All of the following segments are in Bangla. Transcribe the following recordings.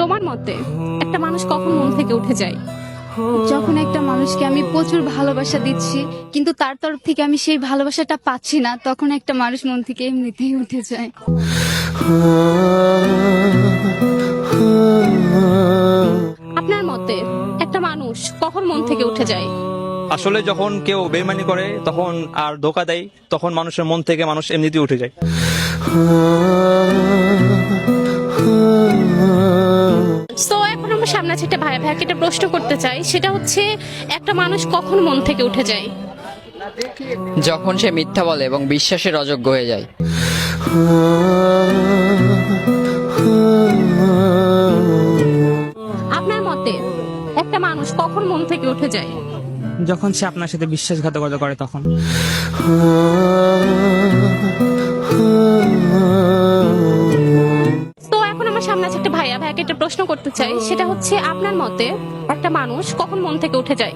তোমার মতে একটা মানুষ কখন মন থেকে উঠে যায়? যখন একটা মানুষকে আমি প্রচুর ভালোবাসা দিচ্ছি কিন্তু তার তরফ থেকে আমি সেই ভালোবাসাটা পাচ্ছি না, তখন একটা মানুষ মন থেকে এমনিতেই উঠে যায়। আপনার মতে একটা মানুষ কখন মন থেকে উঠে যায়? আসলে যখন কেউ বেইমানি করে তখন আর ধোকা দেয়, তখন মানুষের মন থেকে মানুষ এমনিতেই উঠে যায়। তো এখন আমার সামনে আছে একটা ভাইয়াকে একটা প্রশ্ন করতে চাই, সেটা হচ্ছে একটা মানুষ কখন মন থেকে উঠে যায়? যখন সে মিথ্যা বলে এবং বিশ্বাসের অযোগ্য হয়ে যায়। আপনার মতে একটা মানুষ কখন মন থেকে উঠে যায়? যখন সে আপনার সাথে বিশ্বাসঘাতকতা করে তখন। তো এখন আমার সামনে আছে একটা ভাইয়াকে একটা প্রশ্ন করতে চাই, সেটা হচ্ছে আপনার মতে একটা মানুষ কখন মন থেকে উঠে যায়?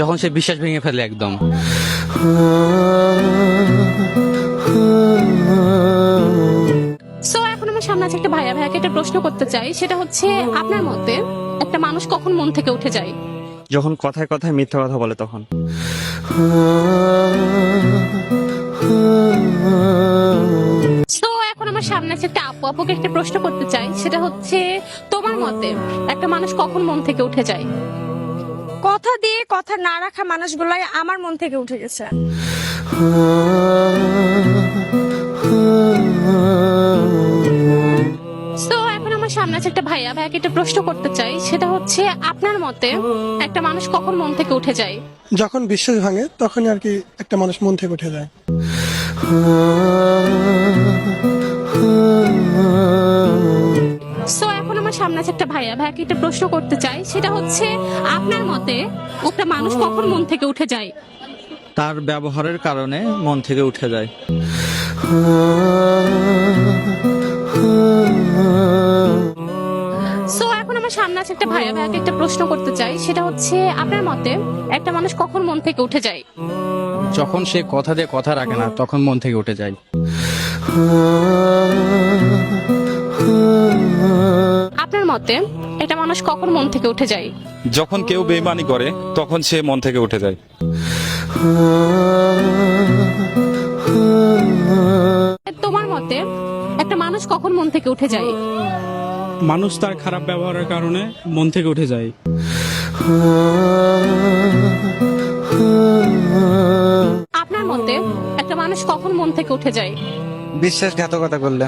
যখন সে বিশ্বাস ভেঙে ফেলে একদম। সো এখন আমার সামনে আছে একটা ভাইয়াকে একটা প্রশ্ন করতে চাই, সেটা হচ্ছে আপনার মতে একটা মানুষ কখন মন থেকে উঠে যায়? যখন কথায় কথায় মিথ্যা কথা বলে তখন। সো এখন আমার সামনে আছে একটা আপুকে একটা প্রশ্ন করতে চাই, সেটা হচ্ছে তোমার মতে একটা মানুষ কখন মন থেকে উঠে যায়? কথা দিয়ে কথা না রাখা মানুষগুলাই আমার মন থেকে উঠে গেছে। তো এখন আমার সামনে আছে একটা ভাইয়াকে একটা প্রশ্ন করতে চাই, সেটা হচ্ছে আপনার মতে একটা মানুষ কখন মন থেকে উঠে যায়? যখন বিশ্বাস ভাঙে তখনই আর কি একটা মানুষ মন থেকে উঠে যায়। সো এখন আমার সামনে আছে একটা ভাইয়াকে একটা প্রশ্ন করতে চাই, সেটা হচ্ছে আপনার মতে একটা মানুষ কখন মন থেকে উঠে যায়? তার ব্যবহারের কারণে মন থেকে উঠে যায়। সো এখন আমার সামনে আছে একটা ভাইয়াকে একটা প্রশ্ন করতে চাই, সেটা হচ্ছে আপনার মতে একটা মানুষ কখন মন থেকে উঠে যায়? যখন সে কথা দিয়ে কথা রাখে না তখন মন থেকে উঠে যায়। আপনার মতে একটা মানুষ কখন মন থেকে উঠে যায়? যখন কেউ বেইমানি করে তখন সে মন থেকে উঠে যায়। তোমার মতে একটা মানুষ কখন মন থেকে উঠে যায়? মানুষ তার খারাপ ব্যবহারের কারণে মন থেকে উঠে যায়। আপনার মতে একটা মানুষ কখন মন থেকে উঠে যায়? বিশ্বাসঘাতকতা করলে।